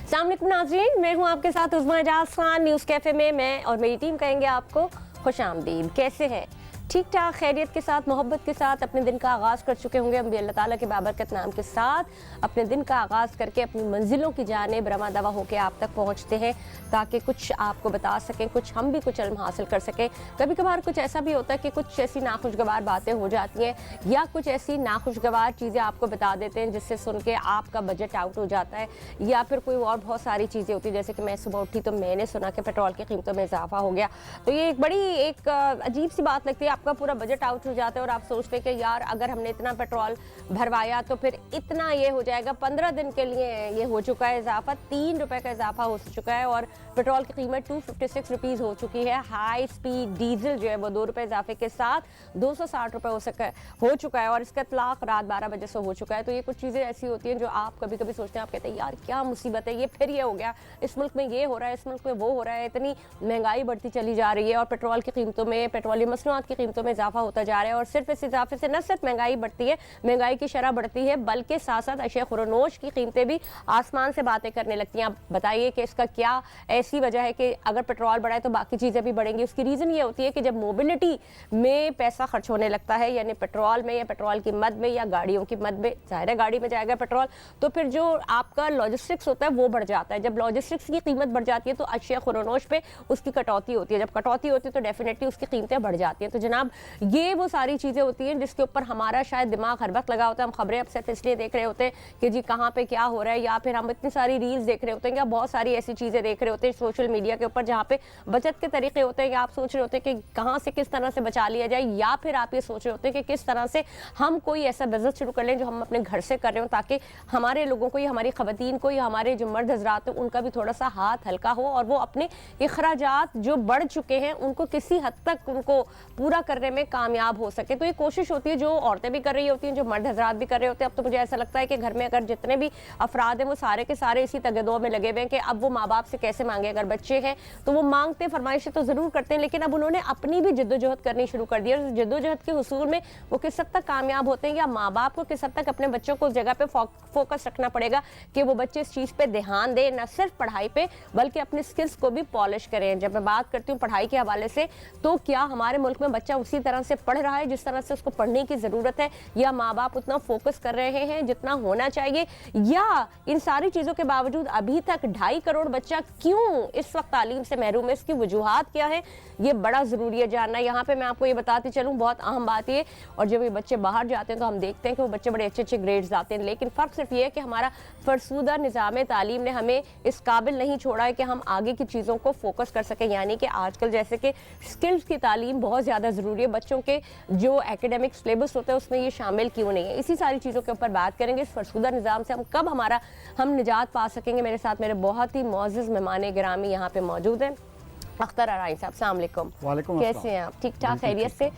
अस्सलाम वालेकुम नाज़रीन, मैं हूं आपके साथ उज़्मा एजाज खान। न्यूज़ कैफ़े में मैं और मेरी टीम कहेंगे आपको खुशामदीद। कैसे हैं? ठीक ठाक, खैरियत के साथ, मोहब्बत के साथ अपने दिन का आगाज़ कर चुके होंगे। हम भी अल्लाह ताला के बाबरकत नाम के साथ अपने दिन का आगाज़ करके अपनी मंजिलों की जानिब रमा दवा होकर आप तक पहुँचते हैं, ताकि कुछ आपको बता सकें, कुछ हम भी कुछ इल्म हासिल कर सकें। कभी कभार कुछ ऐसा भी होता है कि कुछ ऐसी नाखुशगवार बातें हो जाती हैं या कुछ ऐसी नाखुशगवार चीज़ें आपको बता देते हैं जिससे सुन के आपका बजट आउट हो जाता है, या फिर कोई और बहुत सारी चीज़ें होती हैं। जैसे कि मैं सुबह उठी तो मैंने सुना कि पेट्रोल की कीमतों में इजाफा हो गया, तो ये एक बड़ी अजीब सी बात लगती है। आपका पूरा बजट आउट हो जाता है और आप सोचते हैं कि यार अगर हमने इतना पेट्रोल भरवाया तो फिर इतना ये हो जाएगा। 15 दिन के लिए ये हो चुका है इजाफा, 3 रुपए का इजाफा हो चुका है और पेट्रोल की कीमत 256 रुपीज़ हो चुकी है। हाई स्पीड डीजल जो है वो 2 रुपये इजाफे के साथ 260 रुपये हो चुका है और इसका इतलाक रात 12 बजे से हो चुका है। तो ये कुछ चीज़ें ऐसी होती हैं जो आप कभी कभी सोचते हैं, आप कहते हैं यार क्या मुसीबत है, ये फिर ये हो गया, इस मुल्क में ये हो रहा है, इस मुल्क में वो हो रहा है, इतनी महंगाई बढ़ती चली जा रही है और पेट्रोल की कीमतों में, पेट्रोलियम मसनूआत की कीमतों में इजाफा होता जा रहा है। और सिर्फ इस इजाफे से न सिर्फ महंगाई बढ़ती है, महंगाई की शरह बढ़ती है, बल्कि साथ साथ अशिया खुरनोश की कीमतें भी आसमान से बातें करने लगती हैं। आप बताइए कि इसका क्या ऐसी वजह है कि अगर पेट्रोल बढ़ा है तो बाकी चीज़ें भी बढ़ेंगी। उसकी रीज़न ये होती है कि जब मोबिलिटी में पैसा खर्च होने लगता है, यानी पेट्रोल में या पेट्रोल की मद में या गाड़ियों की मद में, ज़ाहिर है गाड़ी में जाएगा पेट्रोल, तो फिर जो आपका लॉजिस्टिक्स होता है वो बढ़ जाता है। जब लॉजिस्टिक्स की कीमत बढ़ जाती है तो अशिया खुरनोश पे उसकी कटौती होती है। जब कटौती होती है तो डेफिनेटली उसकी कीमतें बढ़ जाती हैं। तो जनाब ये वो सारी चीज़ें होती हैं जिसके ऊपर हमारा शायद दिमाग हर वक्त लगा होता है। हम खबरें अब सिर्फ इसलिए देख रहे होते हैं कि जी कहाँ पे क्या हो रहा है, या फिर हम इतनी सारी रील्स देख रहे होते हैं या बहुत सारी ऐसी चीज़ें देख रहे होते हैं सोशल मीडिया के ऊपर जहाँ पे बचत के तरीके होते हैं, या आप सोच रहे होते हैं कि कहाँ से किस तरह से बचा लिया जाए, या फिर आप ये सोच रहे होते हैं कि किस तरह से हम कोई ऐसा बिजनेस शुरू कर लें जो हम अपने घर से कर रहे हो, ताकि हमारे लोगों को या हमारी खवातीन को या हमारे जो मर्द हजरात हैं उनका भी थोड़ा सा हाथ हल्का हो और वो अपने अखराजात जो बढ़ चुके हैं उनको किसी हद तक उनको पूरा करने में कामयाब हो सके। तो ये कोशिश होती है जो औरतें भी कर रही होती हैं, जो मर्द हजरात भी कर रहे होते हैं। अब तो मुझे ऐसा लगता है कि घर में अगर जितने भी अफराद हैं वो सारे के सारे इसी तगदो में लगे हुए हैं कि अब वो माँ बाप से कैसे मांगे। अगर बच्चे हैं तो वो मांगते, फरमाइशें तो ज़रूर करते हैं, लेकिन अब उन्होंने अपनी भी जद्दोजहद करनी शुरू कर दी है। जद्दोजहद के हुसूल में वो किस हद तक कामयाब होते हैं, या माँ बाप को किस हद तक अपने बच्चों को उस जगह पे फोकस रखना पड़ेगा कि वो बच्चे इस चीज़ पे ध्यान दें, न सिर्फ पढ़ाई पे बल्कि अपने स्किल्स को भी पॉलिश करें। जब मैं बात करती हूँ पढ़ाई के हवाले से, तो क्या हमारे मुल्क में बच्चा उसी तरह से पढ़ रहा है जिस तरह से उसको पढ़ने की ज़रूरत है, या माँ बाप उतना फोकस कर रहे हैं जितना होना चाहिए, या इन सारी चीज़ों के बावजूद अभी तक 2.5 करोड़ बच्चा क्यों इस वक्त तालीम से महरूम है, इसकी वजूहात क्या है, ये बड़ा ज़रूरी है जानना। यहाँ पे मैं आपको ये बताती चलूँ, बहुत अहम बात ये, और जब ये बच्चे बाहर जाते हैं तो हम देखते हैं कि वो बच्चे बड़े अच्छे अच्छे ग्रेड्स लाते हैं, लेकिन फ़र्क सिर्फ ये है कि हमारा फरसूदा निज़ाम तालीम ने हमें इस काबिल नहीं छोड़ा है कि हम आगे की चीज़ों को फोकस कर सकें। यानी कि आजकल जैसे कि स्किल्स की तालीम बहुत ज़्यादा ज़रूरी है, बच्चों के जो एकेडमिक सिलेबस होता है उसमें ये शामिल क्यों नहीं है। इसी सारी चीज़ों के ऊपर बात करेंगे। इस फरसूदा निज़ाम से हम निजात पा सकेंगे। मेरे साथ मेरे बहुत ही मोअज़्ज़ज़ मेहमान गिरामी यहाँ पे मौजूद हैं। अख्तर अराई साहब, अस्सलाम वालेकुम। वालेकुम कैसे अस्सलाम। हैं आप? ठीक ठाक, खैरियत से?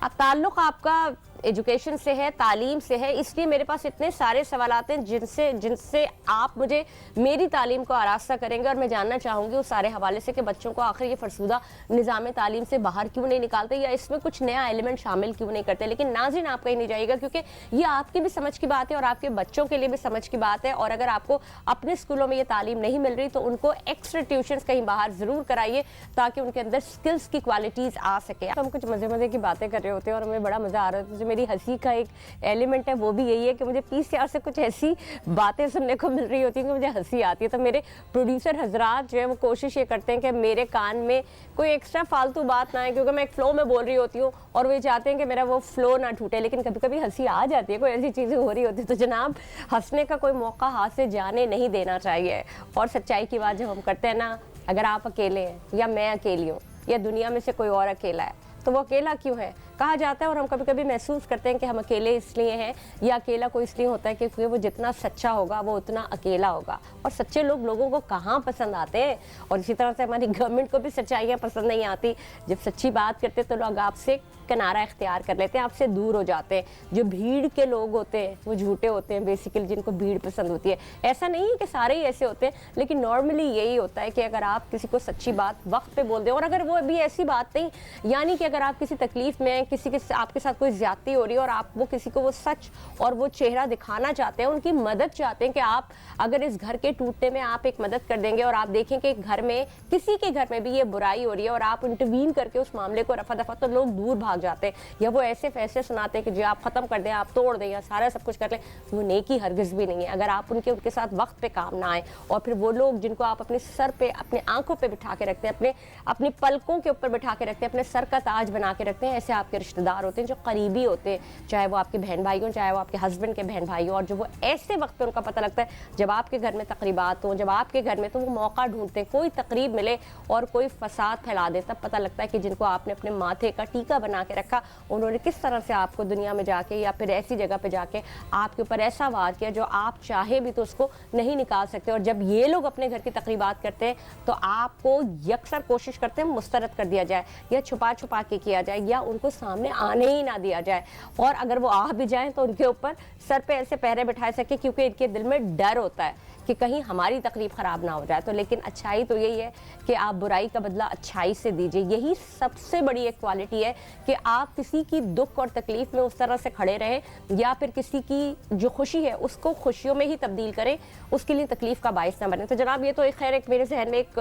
ताल्लुक़ आपका एजुकेशन से है, तालीम से है, इसलिए मेरे पास इतने सारे सवालात हैं जिनसे आप मुझे मेरी तालीम को आरास्ता करेंगे और मैं जानना चाहूँगी उस सारे हवाले से कि बच्चों को आखिर ये फरसूदा निज़ाम तालीम से बाहर क्यों नहीं निकालते, या इसमें कुछ नया एलिमेंट शामिल क्यों नहीं करते। लेकिन नाज़रीन आप कहीं नहीं जाइएगा, क्योंकि ये आपकी भी समझ की बात है और आपके बच्चों के लिए भी समझ की बात है। और अगर आपको अपने स्कूलों में ये तालीम नहीं मिल रही तो उनको एक्स्ट्रा ट्यूशन्स कहीं बाहर ज़रूर कराइए ताकि उनके अंदर स्किल्स की क्वालिटीज़ आ सके। हम कुछ मज़े की बातें कर रहे होते हैं और हमें बड़ा मज़ा आ रहा है। जो मेरी हंसी का एक एलिमेंट है वो भी यही है कि मुझे पीसीआर से कुछ ऐसी बातें सुनने को मिल रही होती है कि मुझे हंसी आती है। तो मेरे प्रोड्यूसर हजरात जो है वो कोशिश ये करते हैं कि मेरे कान में कोई एक्स्ट्रा फालतू बात ना आए, क्योंकि मैं एक फ्लो में बोल रही होती हूँ और वे चाहते हैं कि मेरा वो फ्लो ना टूटे। लेकिन कभी कभी हंसी आ जाती है, कोई ऐसी चीज़ें हो रही होती है। तो जनाब हंसने का कोई मौका हाथ से जाने नहीं देना चाहिए। और सच्चाई की बात जब हम करते हैं ना, अगर आप अकेले हैं या मैं अकेली हूँ या दुनिया में से कोई और अकेला है, तो वो अकेला क्यों है कहा जाता है। और हम कभी कभी महसूस करते हैं कि हम अकेले इसलिए हैं, या अकेला कोई इसलिए होता है क्योंकि वो जितना सच्चा होगा वो उतना अकेला होगा। और सच्चे लोग लोगों को कहाँ पसंद आते हैं। और इसी तरह से हमारी गवर्नमेंट को भी सच्चाइयाँ पसंद नहीं आती। जब सच्ची बात करते तो लोग आपसे किनारा इख्तियार कर लेते हैं, आपसे दूर हो जाते हैं। जो भीड़ के लोग होते हैं वो झूठे होते हैं बेसिकली, जिनको भीड़ पसंद होती है। ऐसा नहीं है कि सारे ही ऐसे होते हैं, लेकिन नॉर्मली यही होता है कि अगर आप किसी को सच्ची बात वक्त पे बोल दें, और अगर वो भी ऐसी बात नहीं, यानी कि अगर आप किसी तकलीफ में हैं, किसी के आपके साथ कोई ज्यादती हो रही है और आप वो किसी को वो सच और वो चेहरा दिखाना चाहते हैं, उनकी मदद चाहते हैं कि आप अगर इस घर के टूटने में आप एक मदद कर देंगे और आप देखें कि घर में किसी के घर में भी ये बुराई हो रही है और आप इंटरवीन करके उस मामले को रफा दफा, तो लोग दूर भाग जाते हैं या वो ऐसे फैसले सुनाते हैं कि जी आप खत्म कर दें, आप तोड़ दें या सारा सब कुछ कर लें। वो नेकी हरगिज भी नहीं है अगर आप उनके साथ वक्त पे काम ना आए। और फिर वो लोग जिनको आप अपने सर पे, अपने आंखों पे बिठा के रखते हैं, अपनी पलकों के ऊपर बिठा के रखते हैं, अपने सर का ताज बना के रखते हैं, ऐसे आपके रिश्तेदार होते हैं जो करीबी होते हैं, चाहे वो आपके बहन भाई हो, चाहे वो आपके हस्बैंड के बहन भाई हो। और जो वो ऐसे वक्त पे उनका पता लगता है जब आपके घर में तकरीबात हो, जब आपके घर में, तो वो मौका ढूंढते हैं, कोई तकरीब मिले और कोई फसाद फैला दे, तब पता लगता है कि जिनको आपने अपने माथे का टीका बना के रखा, उन्होंने किस तरह से आपको दुनिया में जाके या फिर ऐसी जगह पे जाके आपके ऊपर ऐसा वार किया जो आप चाहे भी तो उसको नहीं निकाल सकते। और जब ये लोग अपने घर की तकरीबात करते हैं तो आपको यकसर कोशिश करते हैं मुस्तरद कर दिया जाए या छुपा छुपा के किया जाए या उनको सामने आने ही ना दिया जाए। और अगर वो आ भी जाएं तो उनके ऊपर सर पे ऐसे पहरे बिठाए सके, क्योंकि इनके दिल में डर होता है कि कहीं हमारी तकलीफ खराब ना हो जाए। तो लेकिन अच्छाई तो यही है कि आप बुराई का बदला अच्छाई से दीजिए। यही सबसे बड़ी एक क्वालिटी है कि आप किसी की दुख और तकलीफ में उस तरह से खड़े रहें या फिर किसी की जो खुशी है उसको खुशियों में ही तब्दील करें, उसके लिए तकलीफ का बायस ना बने। तो जनाब ये तो एक खैर एक मेरे जहन में एक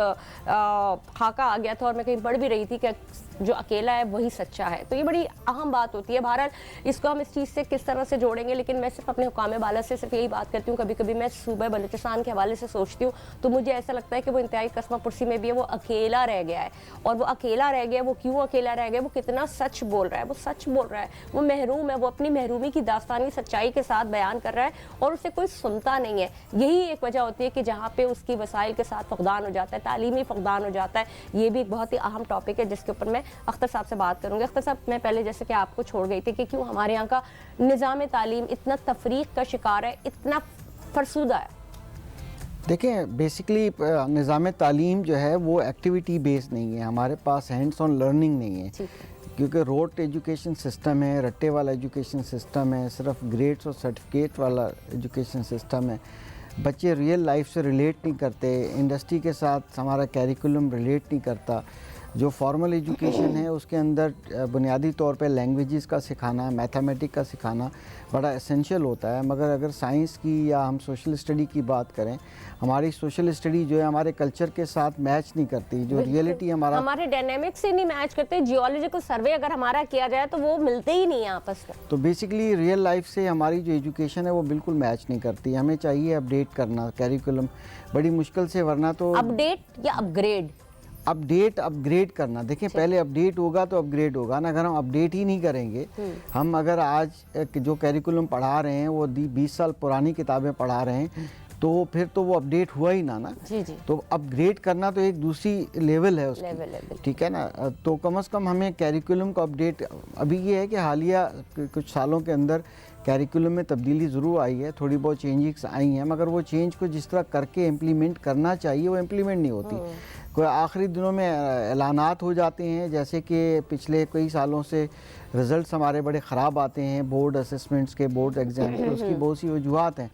खाका आ गया था और मैं कहीं पढ़ भी रही थी कि जो अकेला है वही सच्चा है। तो ये बड़ी अहम बात होती है। बहरहाल इसको हम इस चीज़ से किस तरह से जोड़ेंगे, लेकिन मैं सिर्फ अपने हुकाम बाला से सिर्फ यही बात करती हूँ। कभी कभी मैं सूबा बलूचिस्तान के हवाले से सोचती हूँ तो मुझे ऐसा लगता है कि वो इंतहाई कस्मा पुरसी में भी है, वो अकेला रह गया है। और वो अकेला रह गया, वो क्यों अकेला रह गया, वो कितना सच बोल रहा है, वो सच बोल रहा है, वो महरूम है, वो अपनी महरूमी की दास्तानी सच्चाई के साथ बयान कर रहा है और उसे कोई सुनता नहीं है। यही एक वजह होती है कि जहाँ पे उसकी वसाइल के साथ फकदान हो जाता है, तालीमी फकदान हो जाता है। ये भी एक बहुत ही अहम टॉपिक है जिसके ऊपर मैं अख्तर साहब से बात करूँगी। अख्तर साहब, मैं पहले जैसे कि आपको छोड़ गई थी कि क्यों हमारे यहाँ का निज़ाम तालीम इतना तफरीक का शिकार है, इतना फरसूदा है। देखें, बेसिकली निज़ाम तालीम जो है वो एक्टिविटी बेस्ड नहीं है, हमारे पास हैंड्स ऑन लर्निंग नहीं है, क्योंकि रोड एजुकेशन सिस्टम है, रट्टे वाला एजुकेशन सिस्टम है, सिर्फ ग्रेड्स और सर्टिफिकेट वाला एजुकेशन सिस्टम है। बच्चे रियल लाइफ से रिलेट नहीं करते, इंडस्ट्री के साथ हमारा कैरिकुलम रिलेट नहीं करता। जो फॉर्मल एजुकेशन है उसके अंदर बुनियादी तौर पे लैंग्वेजेस का सिखाना, मैथमेटिक्स का सिखाना बड़ा एसेंशियल होता है। मगर अगर साइंस की या हम सोशल स्टडी की बात करें, हमारी सोशल स्टडी जो है हमारे कल्चर के साथ मैच नहीं करती। जो रियलिटी हमारे डायनेमिक्स से नहीं मैच करते। जियोलॉजिकल सर्वे अगर हमारा किया जाए तो वो मिलते ही नहीं है आपस में। तो बेसिकली रियल लाइफ से हमारी जो एजुकेशन है वो बिल्कुल मैच नहीं करती। हमें चाहिए अपडेट करना कैरिकुलम बड़ी मुश्किल से, वरना तो अपडेट या अपग्रेड, अपग्रेड करना। देखिए, पहले अपडेट होगा तो अपग्रेड होगा ना। अगर हम अपडेट ही नहीं करेंगे, हम अगर आज जो कैरिकुलम पढ़ा रहे हैं वो 20 साल पुरानी किताबें पढ़ा रहे हैं तो फिर तो वो अपडेट हुआ ही ना। जी जी। तो अपग्रेड करना तो एक दूसरी लेवल है उसकी, ठीक है ना। तो कम से कम हमें कैरिकुलम को अपडेट, अभी ये है कि हालिया कुछ सालों के अंदर कैरिकुलम में तब्दीली ज़रूर आई है, थोड़ी बहुत चेंजेस आई हैं, मगर वो चेंज को जिस तरह करके इम्प्लीमेंट करना चाहिए वो इम्प्लीमेंट नहीं होती। कोई आखिरी दिनों में ऐलानात हो जाते हैं, जैसे कि पिछले कई सालों से रिज़ल्ट्स हमारे बड़े ख़राब आते हैं बोर्ड असेसमेंट्स के, बोर्ड एग्ज़ाम के। उसकी बहुत सी वजूहत हैं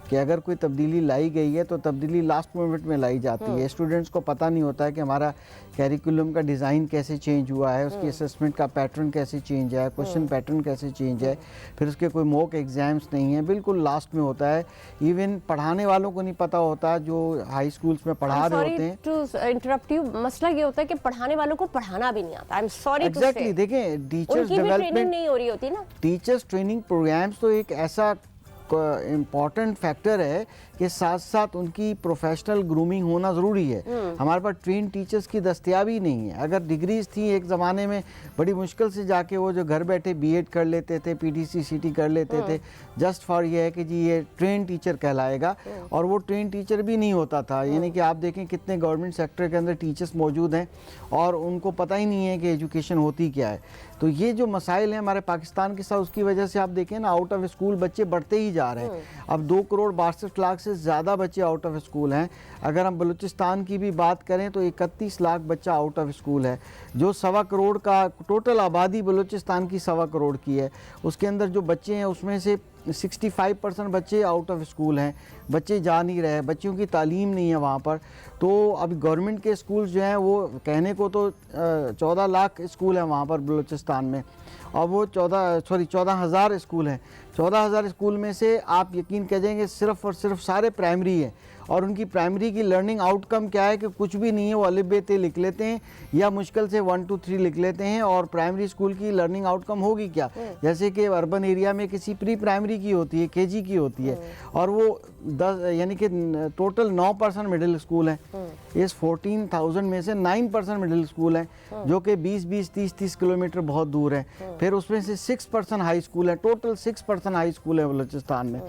कि अगर कोई तब्दीली लाई गई है तो तब्दीली लास्ट मोमेंट में लाई जाती है। स्टूडेंट्स को पता नहीं होता है कि हमारा कैरिकुलम का डिज़ाइन कैसे चेंज हुआ है, उसकी असेसमेंट का पैटर्न कैसे चेंज है, क्वेश्चन पैटर्न कैसे चेंज है, फिर उसके कोई मॉक एग्ज़ाम्स नहीं है, बिल्कुल लास्ट में होता है। इवन पढ़ाने वालों को नहीं पता होता जो हाई स्कूल्स में पढ़ा रहे होते हैं। टू इंटरप्ट यू, मसला ये होता है कि पढ़ाने वालों को पढ़ाना भी नहीं आता। आई एम सॉरी टू से। एग्जैक्टली। देखें, टीचर्स डेवलपमेंट नहीं हो रही होती ना। टीचर्स ट्रेनिंग प्रोग्राम्स तो एक ऐसा इम्पॉर्टेंट फैक्टर है कि साथ साथ उनकी प्रोफेशनल ग्रूमिंग होना ज़रूरी है। हमारे पास ट्रेन टीचर्स की दस्तियाबी नहीं है। अगर डिग्रीज थी एक ज़माने में, बड़ी मुश्किल से जाके वो जो घर बैठे बीएड कर लेते थे, पीटीसी सीटी कर लेते थे, जस्ट फॉर ये है कि जी ये ट्रेन टीचर कहलाएगा, और वो ट्रेन टीचर भी नहीं होता था। यानी कि आप देखें कितने गवर्नमेंट सेक्टर के अंदर टीचर्स मौजूद हैं और उनको पता ही नहीं है कि एजुकेशन होती क्या है। तो ये जो मसाइल हैं हमारे पाकिस्तान के साथ, उसकी वजह से आप देखें ना, आउट ऑफ स्कूल बच्चे बढ़ते ही जा रहे हैं। अब 2 करोड़ 62 लाख से ज़्यादा बच्चे आउट ऑफ स्कूल हैं। अगर हम बलूचिस्तान की भी बात करें तो 31 लाख बच्चा आउट ऑफ स्कूल है। जो 1.25 करोड़ का टोटल आबादी बलूचिस्तान की 1.25 करोड़ की है, उसके अंदर जो बच्चे हैं उसमें से 65% बच्चे आउट ऑफ स्कूल हैं। बच्चे जा नहीं रहे, बच्चों की तालीम नहीं है वहाँ पर। तो अभी गवर्नमेंट के स्कूल जो हैं वो कहने को तो 14 लाख स्कूल हैं वहाँ पर बलूचिस्तान में, और वो 14,000 स्कूल हैं। 14,000 स्कूल में से आप यकीन करेंगे सिर्फ और सिर्फ सारे प्राइमरी हैं, और उनकी प्राइमरी की लर्निंग आउटकम क्या है कि कुछ भी नहीं है, वो अलिफ बे ते लिख लेते हैं या मुश्किल से 1 2 3 लिख लेते हैं। और प्राइमरी स्कूल की लर्निंग आउटकम होगी क्या, जैसे कि अर्बन एरिया में किसी प्री प्राइमरी की होती है, केजी की होती है, और वो 10 यानी कि टोटल 9% मिडिल स्कूल हैं। इस 14,000 में से 9% मिडिल स्कूल हैं, जो कि 20-20 30-30 किलोमीटर बहुत दूर है। फिर उसमें से 6% हाई स्कूल है, टोटल 6% हाई स्कूल है बलूचिस्तान में।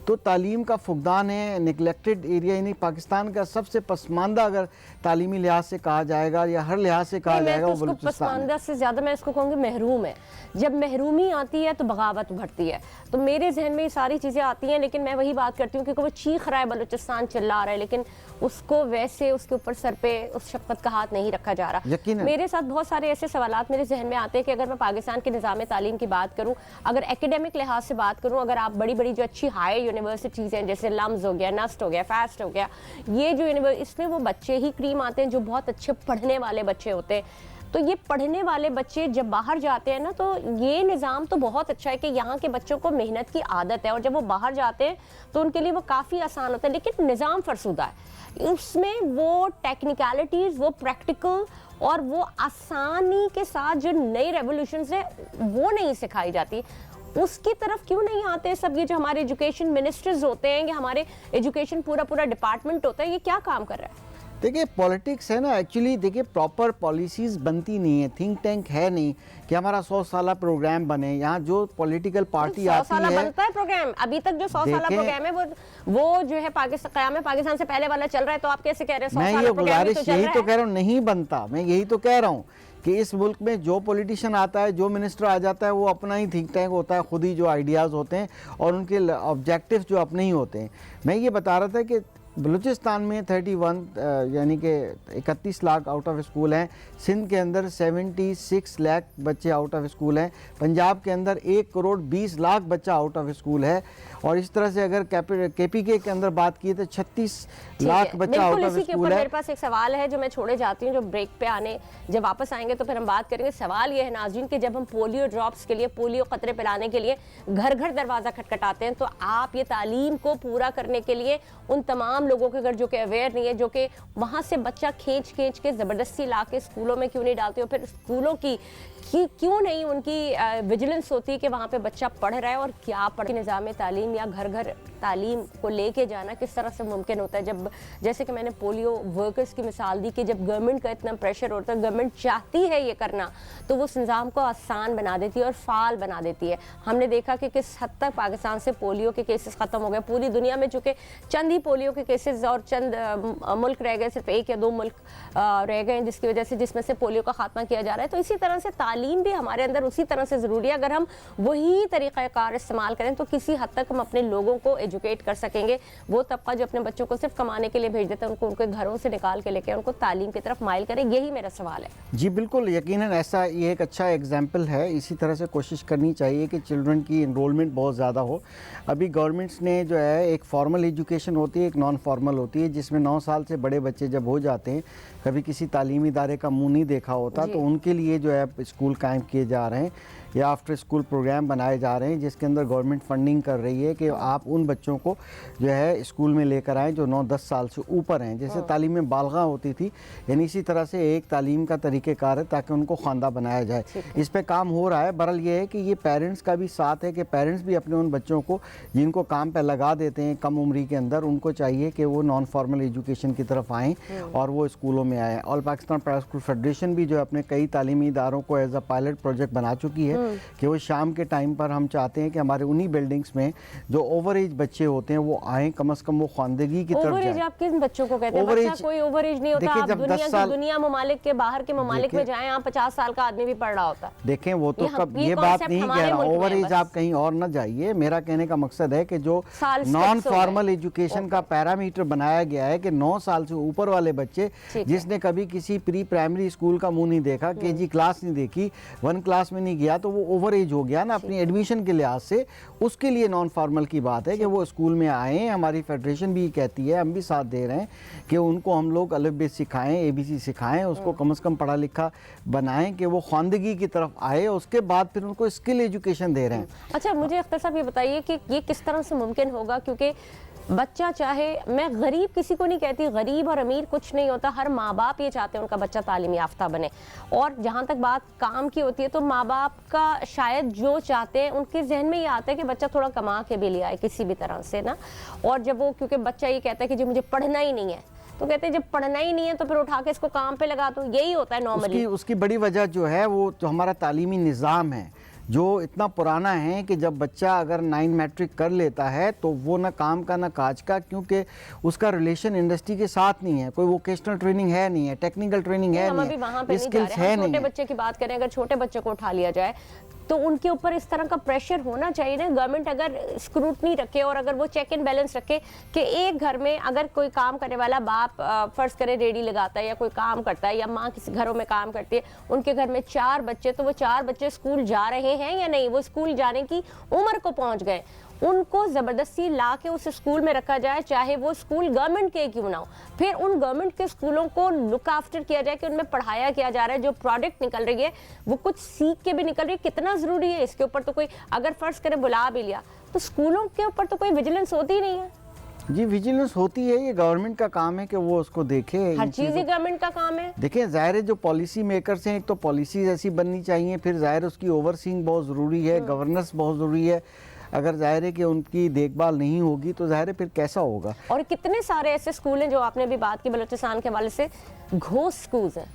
तो तालीम का फुकदान है, निगलेक्टेड एरिया, यानी पाकिस्तान का सबसे पसमानदा अगर तालीमी लिहाज से कहा जाएगा या हर लिहाज से कहा जाएगा वो बलूचिस्तान पसमानदा से ज़्यादा मैं इसको कहूँगी महरूम है। जब महरूमी आती है तो बगावत उभरती है। तो मेरे जहन में ये सारी चीज़ें आती हैं, लेकिन मैं वही बात करती हूँ कि वो चीख रहा है, बलूचिस्तान चिल्ला रहा है, लेकिन उसको वैसे उसके ऊपर सर पे उस शफ़क़त का हाथ नहीं रखा जा रहा। मेरे साथ बहुत सारे ऐसे सवालात मेरे जहन में आते हैं कि अगर मैं पाकिस्तान के निज़ाम तालीम की बात करूँ, अगर एकेडमिक लिहाज से बात करूँ, अगर आप बड़ी बड़ी जो अच्छी हाई यूनिवर्सिटीज़ हैं जैसे लम्स हो गया, नस्ट हो गया, फैस्ट हो गया, ये जो इसमें वो बच्चे ही क्रीम आते हैं जो बहुत अच्छे पढ़ने वाले बच्चे होते हैं। तो ये पढ़ने वाले बच्चे जब बाहर जाते हैं ना, तो ये निज़ाम तो बहुत अच्छा है कि यहाँ के बच्चों को मेहनत की आदत है, और जब वो बाहर जाते हैं तो उनके लिए वो काफ़ी आसान होता है। लेकिन निज़ाम फरसूदा है, उसमें वो टेक्निकलिटीज़, वो प्रैक्टिकल और वो आसानी के साथ जो नई रेवोल्यूशंस है वो नहीं सिखाई जाती। उसकी तरफ क्यों नहीं आते सब ये जो हमारे एजुकेशन मिनिस्टर्स होते हैं या हमारे एजुकेशन पूरा डिपार्टमेंट होता है, ये क्या काम कर रहा है? देखिए पॉलिटिक्स है ना, एक्चुअली देखिए प्रॉपर पॉलिसीज़ बनती नहीं है, थिंक टैंक है नहीं कि हमारा 100 साल प्रोग्राम बने। यहाँ जो पॉलिटिकल पार्टी आती है, 100 साल बनता है प्रोग्राम, अभी तक जो 100 साल प्रोग्राम है वो जो है पाकिस्तान से पहले वाला चल रहा है, तो आप कैसे कह रहे हैं 100 साल प्रोग्राम? यही तो कह रहा हूँ, नहीं बनता। मैं यही तो कह रहा हूँ कि इस मुल्क में जो पॉलिटिशियन आता है, जो मिनिस्टर आ जाता है, वो अपना ही थिंक टैंक होता है, खुद ही जो आइडियाज़ होते हैं और उनके ऑब्जेक्टिव्स जो अपने ही होते हैं। मैं ये बता रहा था कि बलूचिस्तान में 31 यानी कि 31 लाख आउट ऑफ स्कूल हैं। सिंध के अंदर 76 लाख बच्चे आउट ऑफ स्कूल हैं। पंजाब के अंदर 1 करोड़ 20 लाख बच्चा आउट ऑफ स्कूल है। और इस तरह से अगर KPK के अंदर बात की तो 36 लाख बच्चा आउट ऑफ स्कूल है। मेरे पास एक सवाल है जो मैं छोड़े जाती हूँ, जो ब्रेक पे आने जब वापस आएंगे तो फिर हम बात करेंगे। सवाल ये है नाज़रीन कि जब हम पोलियो ड्रॉप्स के लिए, पोलियो कतरे पिलाने के लिए घर घर दरवाज़ा खटखटाते हैं, तो आप ये तालीम को पूरा करने के लिए उन तमाम लोगों के घर जो कि अवेयर नहीं है, जो कि वहाँ से बच्चा खींच के ज़बरदस्ती ला के स्कूलों में क्यों नहीं डालते हो, फिर स्कूलों की क्यों नहीं उनकी विजिलेंस होती कि वहाँ पे बच्चा पढ़ रहा है और क्या पढ़ निज़ाम तालीम या घर घर तालीम को लेके जाना किस तरह से मुमकिन होता है। जब जैसे कि मैंने पोलियो वर्कर्स की मिसाल दी कि जब गवर्नमेंट का इतना प्रेशर होता है, गवर्नमेंट चाहती है ये करना, तो वो उस निज़ाम को आसान बना देती है और फाल बना देती है। हमने देखा कि किस हद तक पाकिस्तान से पोलियो के केसेस ख़त्म हो गए। पूरी दुनिया में चूँकि चंद ही पोलियो के केसेस और चंद मुल्क रह गए, सिर्फ 1 या 2 मुल्क रह गए जिसकी वजह से जिसमें से पोलियो का खात्मा किया जा रहा है। तो इसी तरह से तालीम भी हमारे अंदर उसी तरह से ज़रूरी है। अगर हम वही तरीक़ाकार इस्तेमाल करें तो किसी हद तक हम अपने लोगों को एजुकेट कर सकेंगे। वो तबका जो अपने बच्चों को सिर्फ कमाने के लिए भेज देता है, उनको उनके घरों से निकाल के लेके उनको तालीम की तरफ माइल करें। यही मेरा सवाल है। जी बिल्कुल, यकीनन ऐसा, ये एक अच्छा एग्जाम्पल है। इसी तरह से कोशिश करनी चाहिए कि चिल्ड्रन की इनरोलमेंट बहुत ज़्यादा हो। अभी गवर्नमेंट्स ने जो है, एक फॉर्मल एजुकेशन होती है, एक नॉन फॉर्मल होती है, जिसमें 9 साल से बड़े बच्चे जब हो जाते हैं, कभी किसी तालीमी इदारे का मुंह नहीं देखा होता, तो उनके लिए जो है स्कूल कायम किए जा रहे हैं या आफ्टर स्कूल प्रोग्राम बनाए जा रहे हैं, जिसके अंदर गवर्नमेंट फंडिंग कर रही है कि आप उन बच्चों को जो है स्कूल में लेकर आएँ जो 9-10 साल से ऊपर हैं। जैसे तालीम में बालगा होती थी, यानी इसी तरह से एक तालीम का तरीक़ेकार है ताकि उनको ख़्वानदा बनाया जाए। इस पे काम हो रहा है। बहरहाल ये है कि ये पेरेंट्स का भी साथ है कि पेरेंट्स भी अपने उन बच्चों को जिनको काम पर लगा देते हैं कम उम्री के अंदर, उनको चाहिए कि वो नॉन फॉर्मल एजुकेशन की तरफ आएँ और वो स्कूलों में आएँ। All Pakistan private school federation भी जो अपने कई तालीमी इदारों को एज अ पायलट प्रोजेक्ट बना चुकी है कि वो शाम के टाइम पर हम चाहते हैं कि हमारे उन्हीं बिल्डिंग्स में जो ओवर एज बच्चे होते हैं वो आएँ, कम से कम वो ख्वानदगी की तरफ जाएं। आप किन बच्चों को कहते हैं? बच्चा कोई ओवर एज नहीं होता। आप दुनिया ममालिक के बाहर के ममालिक में जाएं, आप 50 साल का आदमी भी पढ़ रहा होता। देखें वो तो कब ये बात नहीं कह रहा, ओवर एज आप कहीं और ना जाइए। मेरा कहने का मकसद है कि जो नॉन फॉर्मल एजुकेशन का पैरामीटर बनाया गया है कि 9 साल से ऊपर वाले बच्चे, जिसने कभी किसी प्री प्राइमरी स्कूल का मुंह नहीं देखा, KG क्लास नहीं देखी, 1 क्लास में नहीं गया, तो वो ओवर एज हो गया ना अपनी एडमिशन के लिहाज से, उसके लिए नॉन फॉर्मल की बात है कि वो स्कूल में आएँ। हमारी फेडरेशन भी कहती है, हम भी साथ दे रहे हैं कि उनको हम लोग अलिफ बे सिखाएं, ABC सिखाएं, उसको कम से कम पढ़ा लिखा बनाएं कि वो ख्वानदगी की तरफ आए, उसके बाद फिर उनको स्किल एजुकेशन दे रहे हैं। अच्छा, मुझे अख्तर साहब ये बताइए कि ये किस तरह से मुमकिन होगा, क्योंकि बच्चा चाहे, मैं गरीब किसी को नहीं कहती, गरीब और अमीर कुछ नहीं होता, हर माँ बाप ये चाहते हैं उनका बच्चा तालीम याफ्ता बने। और जहाँ तक बात काम की होती है तो माँ बाप का शायद जो चाहते हैं उनके जहन में ये आता है कि बच्चा थोड़ा कमा के भी ले आए किसी भी तरह से ना। और जब वो, क्योंकि बच्चा ये कहता है कि जी मुझे पढ़ना ही नहीं है, तो कहते हैं जब पढ़ना ही नहीं है तो फिर उठा के इसको काम पे लगा दो, यही होता है नॉर्मली। उसकी बड़ी वजह जो है वो तो हमारा तालीमी निज़ाम है जो इतना पुराना है कि जब बच्चा अगर 9 मैट्रिक कर लेता है तो वो ना काम का ना काज का, क्योंकि उसका रिलेशन इंडस्ट्री के साथ नहीं है, कोई वोकेशनल ट्रेनिंग है नहीं है, टेक्निकल ट्रेनिंग है नहीं है, स्किल्स है नहीं। छोटे बच्चे की बात करें, अगर छोटे बच्चे को उठा लिया जाए तो उनके ऊपर इस तरह का प्रेशर होना चाहिए ना। गवर्नमेंट अगर स्क्रूटनी रखे और अगर वो चेक एंड बैलेंस रखे कि एक घर में अगर कोई काम करने वाला बाप फर्ज करे रेडी लगाता है या कोई काम करता है, या माँ किसी घरों में काम करती है, उनके घर में 4 बच्चे, तो वो 4 बच्चे स्कूल जा रहे हैं या नहीं, वो स्कूल जाने की उम्र को पहुंच गए, उनको ज़बरदस्ती ला के उस स्कूल में रखा जाए, चाहे वो स्कूल गवर्नमेंट के क्यों ना हो। फिर उन गवर्नमेंट के स्कूलों को लुक आफ्टर किया जाए कि उनमें पढ़ाया किया जा रहा है, जो प्रोडक्ट निकल रही है वो कुछ सीख के भी निकल रही है। कितना ज़रूरी है इसके ऊपर तो कोई, अगर फ़र्ज़ करें बुला भी लिया तो स्कूलों के ऊपर तो कोई विजिलेंस होती ही नहीं है। जी विजिलेंस होती है, ये गवर्नमेंट का काम है कि वो उसको देखे, हर चीज़ ही गवर्नमेंट का काम है। देखें ज़ाहिर है जो पॉलिसी मेकर्स हैं, एक तो पॉलिसीज ऐसी बननी चाहिए, फिर ज़ाहिर उसकी ओवरसीइंग बहुत ज़रूरी है, गवर्नेंस बहुत ज़रूरी है। अगर ज़ाहिर है कि उनकी देखभाल नहीं होगी तो ज़ाहिर है फिर कैसा होगा। और कितने सारे ऐसे स्कूल हैं जो आपने भी बात की बलूचिस्तान के हवाले से, घोस्ट स्कूल्स हैं,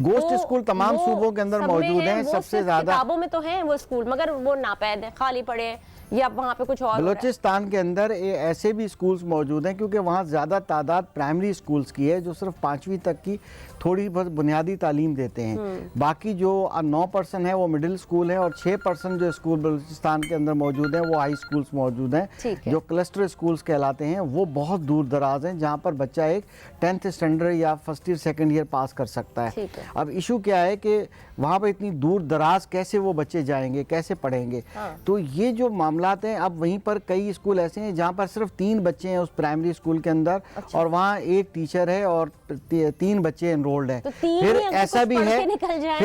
गोस्ट स्कूल तमाम सूबों के अंदर मौजूद हैं, सबसे ज़्यादा किताबों में तो हैं वो स्कूल, मगर वो नापैद हैं, खाली पड़े हैं, या वहाँ पे कुछ और। बलूचिस्तान के अंदर ऐसे भी स्कूल्स मौजूद हैं क्योंकि वहाँ ज़्यादा तादाद प्राइमरी स्कूल्स की है जो सिर्फ 5वीं तक की थोड़ी बहुत बुनियादी तालीम देते हैं। बाकी जो 9% है वो मिडिल स्कूल है और 6% जो स्कूल बलूचिस्तान के अंदर मौजूद हैं वो हाई स्कूल्स मौजूद हैं, जो क्लस्टर स्कूल्स कहलाते हैं। वो बहुत दूर दराज हैं जहाँ पर बच्चा एक 10th स्टैंडर्ड या फर्स्ट ईयर सेकेंड ईयर पास कर सकता है। अब इशू क्या है कि वहाँ पर इतनी दूर दराज कैसे वो बच्चे जाएंगे, कैसे पढ़ेंगे। तो ये जो मामलात हैं, अब वहीं पर कई स्कूल ऐसे हैं जहाँ पर सिर्फ 3 बच्चे हैं उस प्राइमरी स्कूल के अंदर, और वहाँ एक टीचर है और 3 बच्चे एनरोल्ड हैं। तो फिर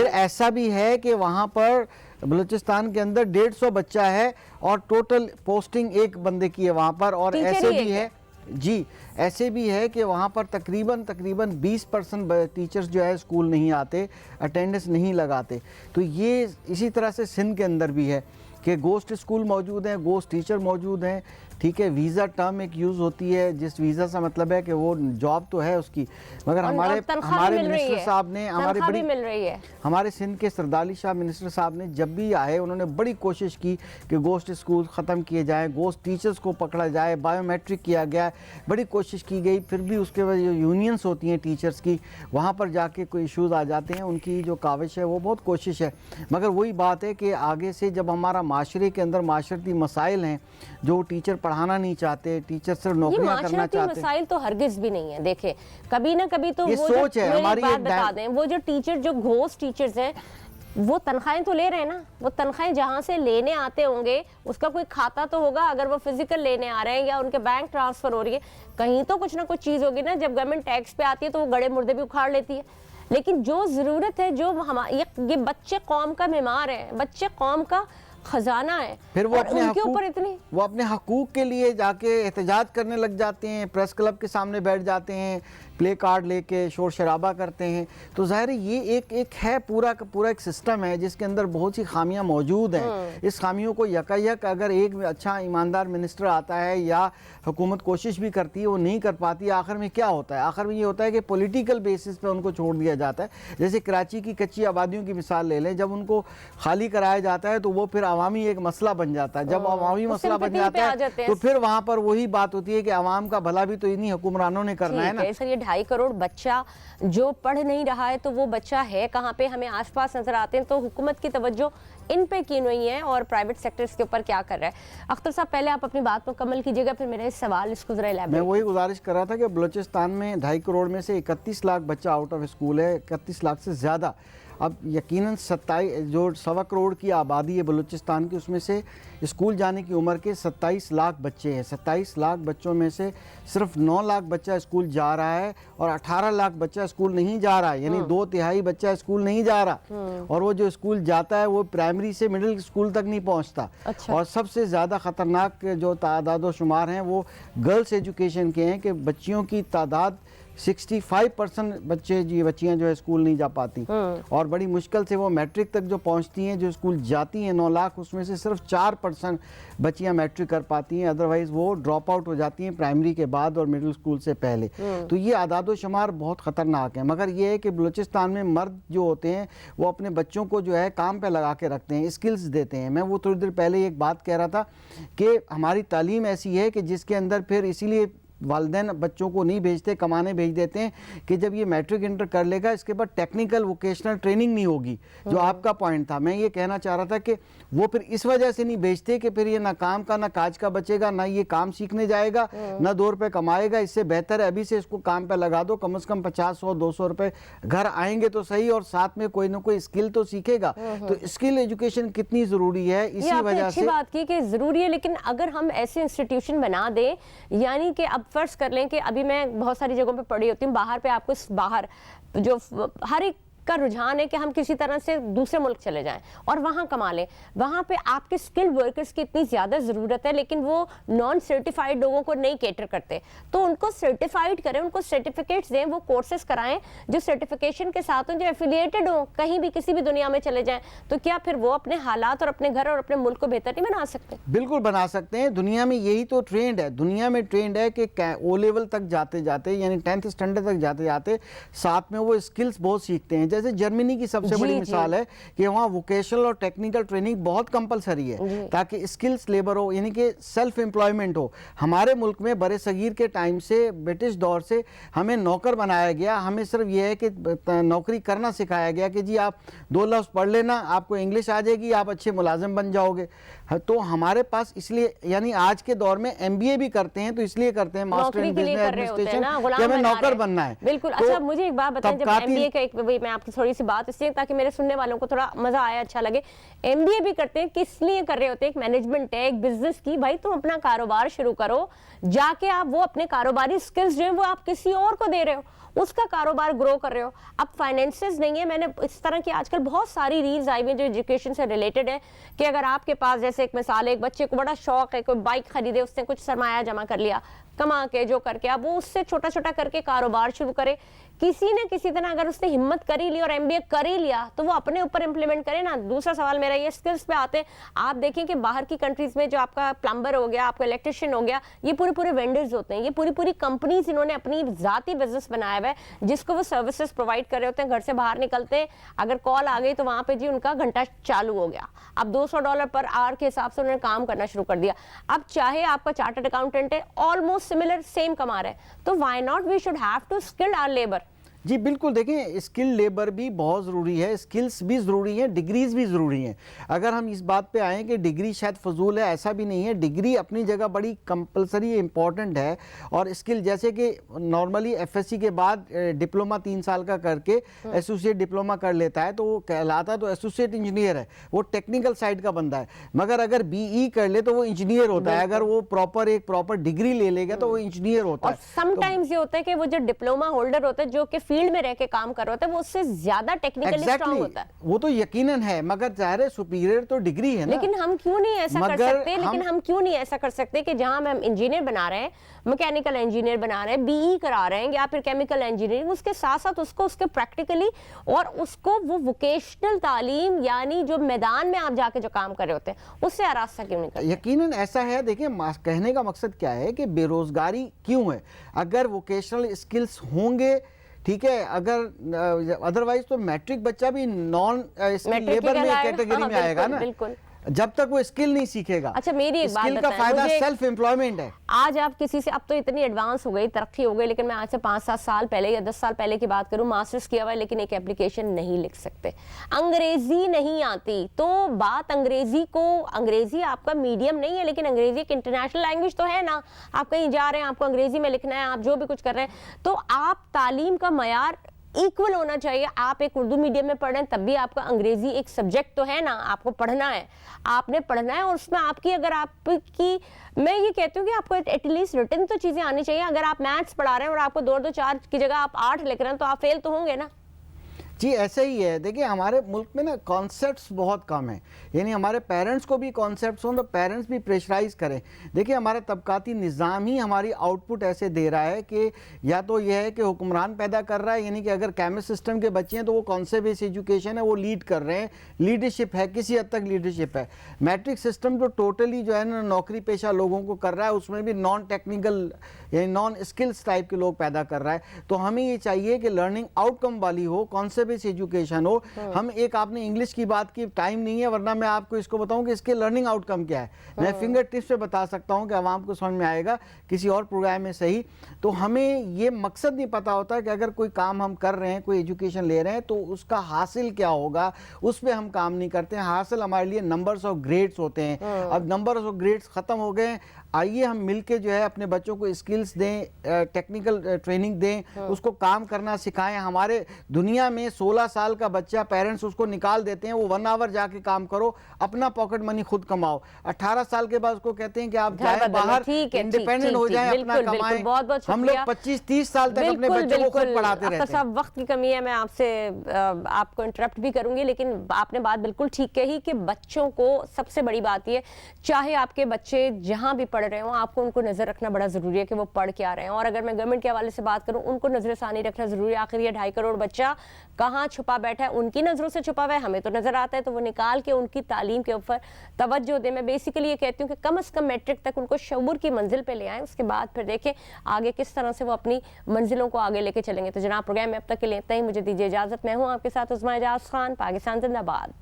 ऐसा भी है कि वहाँ पर बलूचिस्तान के अंदर 150 बच्चा है और टोटल पोस्टिंग एक बंदे की है वहाँ पर। और ऐसे भी है जी, ऐसे भी है कि वहाँ पर तकरीबन 20% टीचर्स जो है स्कूल नहीं आते, अटेंडेंस नहीं लगाते। तो ये इसी तरह से सिंध के अंदर भी है कि गोस्ट स्कूल मौजूद हैं, गोस्ट टीचर मौजूद हैं। ठीक है, वीज़ा टर्म एक यूज़ होती है, जिस वीज़ा से मतलब है कि वो जॉब तो है उसकी, मगर हमारे मिनिस्टर साहब ने हमारे सिंध के सरदाली शाह मिनिस्टर साहब ने जब भी आए उन्होंने बड़ी कोशिश की कि गोस्ट स्कूल ख़त्म किए जाएँ, गोस्ट टीचर्स को पकड़ा जाए, बायोमेट्रिक किया गया, बड़ी कोशिश की गई। फिर भी उसके बाद जो यूनियंस होती हैं टीचर्स की, वहाँ पर जाके कोई इशूज़ आ जाते हैं। उनकी जो काविश है वो बहुत कोशिश है, मगर वही बात है कि आगे से जब हमारा माशरे के अंदर माशरती मसाइल हैं, जो टीचर पढ़ाना नहीं चाहते, टीचर सिर्फ नौकरियां करना चाहते हैं। मसाइल तो हरगिज भी नहीं है। देखें, कभी ना कभी तो ये सोच है हमारी। बता दें, वो जो टीचर, जो घोस्ट टीचर्स हैं, वो तनख्वाहें तो ले रहे हैं ना, वो तनख्वाहें जहाँ से लेने आते होंगे उसका कोई खाता तो होगा। अगर वो फिजिकल लेने आ रहे हैं या उनके बैंक ट्रांसफर हो रही है, कहीं तो कुछ ना कुछ चीज़ होगी ना। जब गवर्नमेंट टैक्स पे आती है तो वो गड़े मुर्दे भी उखाड़ लेती है। लेकिन जो ज़रूरत है, जो ये बच्चे कौम का मेमार है, बच्चे कौम का खजाना है, फिर वो अपने हकूक के लिए जाके एहतजाज करने लग जाते हैं, प्रेस क्लब के सामने बैठ जाते हैं, प्ले कार्ड लेके शोर शराबा करते हैं। तो ज़ाहिर है ये एक है पूरा का पूरा एक सिस्टम है जिसके अंदर बहुत सी खामियां मौजूद हैं। इस खामियों को यकायक अगर एक अच्छा ईमानदार मिनिस्टर आता है या हुकूमत कोशिश भी करती है, वो नहीं कर पाती, आखिर में क्या होता है? आखिर में ये होता है कि पॉलिटिकल बेसिस पे उनको छोड़ दिया जाता है। जैसे कराची की कच्ची आबादियों की मिसाल ले लें, जब उनको खाली कराया जाता है तो वो फिर अवामी एक मसला बन जाता है। जब अवामी मसला बन जाता है तो फिर वहाँ पर वही बात होती है कि अवाम का भला भी तो इन्हीं हुक्मरानों ने करना है ना। 2.5 करोड़ बच्चा जो पढ़ नहीं रहा है, तो वो बच्चा है कहाँ पे? हमें आसपास नजर आते हैं। तो हुकूमत की तवज्जो इन पे की नहीं है और प्राइवेट सेक्टर्स के ऊपर क्या कर रहा है। अख्तर साहब, पहले आप अपनी बात मुकम्मल कीजिएगा, फिर मेरा सवाल इसको जरा इलैबोरेट। मैं वही गुजारिश कर रहा था कि बलूचिस्तान में 2.5 करोड़ में से 31 लाख बच्चा आउट ऑफ स्कूल है, 31 लाख से ज़्यादा। अब यकीनन 27 जो 1.25 करोड़ की आबादी है बलूचिस्तान की, उसमें से स्कूल जाने की उम्र के 27 लाख बच्चे हैं। 27 लाख बच्चों में से सिर्फ 9 लाख बच्चा स्कूल जा रहा है और 18 लाख बच्चा स्कूल नहीं जा रहा है, यानी 2/3 बच्चा स्कूल नहीं जा रहा। और वो जो स्कूल जाता है वो प्राइमरी से मिडिल स्कूल तक नहीं पहुंचता। अच्छा। और सबसे ज़्यादा ख़तरनाक जो तादाद शुमार हैं वो गर्ल्स एजुकेशन के हैं कि बच्चियों की तादाद 65% बच्चियां जो है स्कूल नहीं जा पाती और बड़ी मुश्किल से वो मैट्रिक तक जो पहुंचती हैं। जो स्कूल जाती हैं 9 लाख, उसमें से सिर्फ 4% बच्चियां मैट्रिक कर पाती हैं, अदरवाइज वो ड्रॉप आउट हो जाती हैं प्राइमरी के बाद और मिडिल स्कूल से पहले। तो ये आदाद शुमार बहुत ख़तरनाक है। मगर ये है कि बलूचिस्तान में मर्द जो होते हैं वो अपने बच्चों को जो है काम पे लगा के रखते हैं, स्किल्स देते हैं। मैं वो थोड़ी देर पहले एक बात कह रहा था कि हमारी तालीम ऐसी है कि जिसके अंदर फिर इसीलिए वालिदैन बच्चों को नहीं भेजते, कमाने भेज देते हैं कि जब ये मैट्रिक इंटर कर लेगा इसके बाद टेक्निकल वोकेशनल ट्रेनिंग नहीं होगी, जो आपका पॉइंट था। मैं ये कहना चाह रहा था कि वो फिर इस वजह से नहीं भेजते कि फिर ये ना काम का ना काज का बचेगा, ना ये काम सीखने जाएगा, ना 2 रुपये कमाएगा। इससे बेहतर है अभी से इसको काम पे लगा दो, कम से कम 50, 100, 200 रुपये घर आएंगे तो सही, और साथ में कोई ना कोई स्किल तो सीखेगा। तो स्किल एजुकेशन कितनी ज़रूरी है, इसी वजह से बात की कि ज़रूरी है। लेकिन अगर हम ऐसे इंस्टीट्यूशन बना दें, यानी कि अब फर्ज कर लें कि अभी मैं बहुत सारी जगहों पे पढ़ी होती हूँ, बाहर पे आपको बाहर जो हर एक का रुझान है कि हम किसी तरह से दूसरे मुल्क चले जाएं और वहां कमा लें। वहां पे आपके स्किल्ड वर्कर्स की इतनी ज्यादा जरूरत है, लेकिन वो नॉन सर्टिफाइड लोगों को नहीं कैटर करते। तो उनको सर्टिफाइड करें, उनको सर्टिफिकेट्स दें, वो कोर्सेज कराएं जो सर्टिफिकेशन के साथ हो, जो एफिलिएटेड हो, कहीं भी किसी भी दुनिया में चले जाएं। तो क्या फिर वो अपने हालात और अपने घर और अपने मुल्क को बेहतर नहीं बना सकते? बिल्कुल बना सकते हैं। दुनिया में यही तो ट्रेंड है। दुनिया में ट्रेंड है कि O लेवल तक जाते जाते, यानी 10th स्टैंडर्ड तक जाते जाते साथ में वो स्किल्स बहुत सीखते हैं। जैसे जर्मनी की सबसे बड़ी मिसाल है कि वहाँ वोकेशनल और टेक्निकल ट्रेनिंग बहुत कंपलसरी है ताकि स्किल्स लेबर हो, यानी कि सेल्फ एम्प्लॉयमेंट हो। हमारे मुल्क में बड़े सगीर के टाइम से, ब्रिटिश दौर से हमें नौकर बनाया गया। हमें सिर्फ यह है कि नौकरी करना सिखाया गया कि जी आप 2 लफ्ज़ पढ़ लेना, आपको इंग्लिश आ जाएगी, आप अच्छे मुलाजिम बन जाओगे। तो हमारे पास इसलिए, यानी आज के दौर में MBA भी करते हैं तो इसलिए करते हैं, मास्टर इन बिजनेस एडमिनिस्ट्रेशन, कि हमें नौकर बनना है। बिल्कुल। तो अच्छा, मुझे एक बात बताएं, जब MBA का एक, मैं आपकी थोड़ी सी बात इसलिए ताकि मेरे सुनने वालों को थोड़ा मजा आए, अच्छा लगे। MBA भी करते हैं, किस लिए कर रहे होते हैं? एक मैनेजमेंट है, एक बिजनेस की। भाई तुम अपना कारोबार शुरू करो, जाके आप वो अपने कारोबारी स्किल्स जो है वो आप किसी और को दे रहे हो, उसका कारोबार ग्रो कर रहे हो। अब फाइनेंसेस नहीं है। मैंने इस तरह की आजकल बहुत सारी रील्स आई हुई जो एजुकेशन से रिलेटेड है कि अगर आपके पास, जैसे एक मिसाल है, एक बच्चे को बड़ा शौक है, कोई बाइक खरीदे, उसने कुछ सरमाया जमा कर लिया, कमा के जो करके, अब वो उससे छोटा छोटा करके कारोबार शुरू करे। किसी न किसी तरह अगर उसने हिम्मत कर ही ली और MBA कर ही लिया तो वो अपने ऊपर इंप्लीमेंट करे ना। दूसरा सवाल मेरा ये, स्किल्स पे आते हैं। आप देखें कि बाहर की कंट्रीज में जो आपका प्लम्बर हो गया, आपका इलेक्ट्रिशियन हो गया, ये पूरे वेंडर्स होते हैं, ये पूरी कंपनीज इन्होंने अपनी जाती बिजनेस बनाया हुआ है जिसको वो सर्विसेज प्रोवाइड कर रहे होते हैं। घर से बाहर निकलते हैं, अगर कॉल आ गई तो वहां पे जी उनका घंटा चालू हो गया। अब $200 पर आवर के हिसाब से उन्होंने काम करना शुरू कर दिया। अब चाहे आपका चार्टर्ड अकाउंटेंट है, ऑलमोस्ट सिमिलर सेम कमा रहे हैं, तो why not we should have to skill our labour. जी बिल्कुल, देखें स्किल लेबर भी बहुत ज़रूरी है, स्किल्स भी ज़रूरी हैं, डिग्रीज भी ज़रूरी हैं। अगर हम इस बात पे आएँ कि डिग्री शायद फजूल है, ऐसा भी नहीं है। डिग्री अपनी जगह बड़ी कंपलसरी इंपॉर्टेंट है। और स्किल जैसे कि नॉर्मली FSC के बाद डिप्लोमा 3 साल का करके एसोसिएट डिप्लोमा कर लेता है तो वो कहलाता तो एसोसिएट इंजीनियर है, वो टेक्निकल साइड का बंदा है। मगर अगर BE कर ले तो वो इंजीनियर होता है। अगर वो एक प्रॉपर डिग्री ले लेगा तो वो इंजीनियर होता है। समटाइम्स ये होता है कि वो जो डिप्लोमा होल्डर होता है, जो कि फील्ड में रह के काम कर रहा होता है, वो उससे ज्यादा टेक्निकली स्ट्रांग होता है। वो तो यकीनन है, मगर जाहिर है सुपीरियर तो डिग्री है ना। लेकिन हम क्यों नहीं ऐसा कर सकते? लेकिन हम क्यों नहीं ऐसा कर सकते कि जहां हम इंजीनियर बना रहे हैं, मैकेनिकल इंजीनियर बना रहे हैं, BE करा रहे हैं या फिर केमिकल इंजीनियरिंग, उसके साथ साथ उसको उसके प्रैक्टिकली और उसको वो वोकेशनल तालीम, यानी जो मैदान में आप जाके जो काम कर रहे होते हैं, उससे आरास्ता क्यों नहीं करते? यकीनन ऐसा है। देखिए, कहने का मकसद क्या है कि बेरोजगारी क्यों है? अगर वोकेशनल स्किल्स होंगे, ठीक है, अगर अदरवाइज तो मैट्रिक बच्चा भी नॉन स्किल लेबर में कैटेगरी में आएगा ना, बिल्कुल, जब तक वो स्किल नहीं सीखेगा। अच्छा, मेरी एक बात स्किल का फायदा सेल्फ एम्प्लॉयमेंट है। आज आप किसी से, अब तो इतनी एडवांस हो गई, तरक्की हो गई, लेकिन मैं आज से 5-7 साल पहले या 10 साल पहले की बात करूं, मास्टर्स किया हुआ है लेकिन एक एप्लीकेशन नहीं लिख सकते, अंग्रेजी नहीं आती। तो बात अंग्रेजी आपका मीडियम नहीं है, लेकिन अंग्रेजी एक इंटरनेशनल लैंग्वेज तो है ना। आप कहीं जा रहे हैं, आपको अंग्रेजी में लिखना है, आप जो भी कुछ कर रहे हैं, तो आप तालीम का मयार इक्वल होना चाहिए। आप एक उर्दू मीडियम में पढ़ रहे हैं तब भी आपका अंग्रेजी एक सब्जेक्ट तो है ना, आपको पढ़ना है, आपने पढ़ना है, और उसमें आपकी अगर आपकी, मैं ये कहती हूँ कि आपको एटलीस्ट रिटन तो चीज़ें आनी चाहिए। अगर आप मैथ्स पढ़ा रहे हैं और आपको 2-2 4 की जगह आप 8 लिख रहे हैं तो आप फेल तो होंगे ना। जी ऐसा ही है। देखिए हमारे मुल्क में ना कॉन्सेप्ट्स बहुत कम हैं, यानी हमारे पेरेंट्स को भी कॉन्सेप्ट्स हों तो पेरेंट्स भी प्रेशराइज करें। देखिए हमारा तबकाती निज़ाम ही हमारी आउटपुट ऐसे दे रहा है कि या तो यह है कि हुक्मरान पैदा कर रहा है, यानी कि अगर केमिस्ट सिस्टम के बच्चे हैं तो वो कॉन्सेप्ट बेस्ड एजुकेशन है, वो लीड कर रहे हैं, लीडरशिप है, किसी हद तक लीडरशिप है। मैट्रिक सिस्टम जो टोटली जो है ना नौकरी पेशा लोगों को कर रहा है, उसमें भी नॉन टेक्निकल यानी नॉन स्किल्स टाइप के लोग पैदा कर रहा है। तो हमें ये चाहिए कि लर्निंग आउटकम वाली हो, कॉन्सेप्ट बेस्ड एजुकेशन हो। हम एक आपने इंग्लिश की बात की, टाइम नहीं है, वरना मैं आपको इसको बताऊं कि इसके लर्निंग आउटकम क्या है, मैं फिंगर टिप्स पे बता सकता हूं कि आवाम को समझ में आएगा किसी और प्रोग्राम में सही। तो हमें ये मकसद नहीं पता होता कि अगर कोई काम हम कर रहे हैं, कोई एजुकेशन ले रहे हैं तो उसका हासिल क्या होगा, उस पर हम काम नहीं करते हैं। हासिल हमारे लिए नंबर्स ऑफ ग्रेड्स होते हैं। अब नंबर्स ऑफ ग्रेड्स खत्म हो गए, आइए हम मिलके जो है अपने बच्चों को स्किल्स दें, टेक्निकल ट्रेनिंग दें, उसको काम करना सिखाएं। हमारे दुनिया में 16 साल का बच्चा पेरेंट्स उसको निकाल देते हैं, वो 1 आवर जाके काम करो, अपना पॉकेट मनी खुद कमाओ। 18 साल के बाद उसको कहते हैं कि आप जाएं बाहर, इंडिपेंडेंट हो जाएं, अपना कमाएं। हम लोग 25-30 साल तक अपने बच्चों को खुद पढ़ाते रहते हैं। साहब वक्त की कमी है, मैं आपसे आपको इंटरप्ट भी करूंगी, लेकिन आपने बात बिल्कुल ठीक कही कि बच्चों को सबसे बड़ी बात ये, चाहे आपके बच्चे जहां भी पढ़ रहे हो, आपको उनको नजर रखना बड़ा जरूरी है कि वो पढ़ के आ रहे हैं। और अगर मैं गवर्नमेंट के हवाले से बात करूं, उनको नजरसानी रखना जरूरी है। आखिर ये 2.5 करोड़ बच्चा कहाँ छुपा बैठा है, उनकी नजरों से छुपा हुआ है, हमें तो नजर आता है, तो वो निकाल के उनकी तालीम के ऊपर तवज्जो दे। मैं बेसिकली ये कहती हूँ कि कम से कम मैट्रिक तक उनको शऊर की मंजिल पे ले आएं, उसके बाद फिर देखें आगे किस तरह से वो अपनी मंजिलों को आगे लेके चलेंगे। तो जनाब प्रोग्राम में अब तक के लिए इतना ही, मुझे दीजिए इजाजत। मैं हूँ आपके साथ उस्मा एजाज खान, पाकिस्तान जिंदाबाद।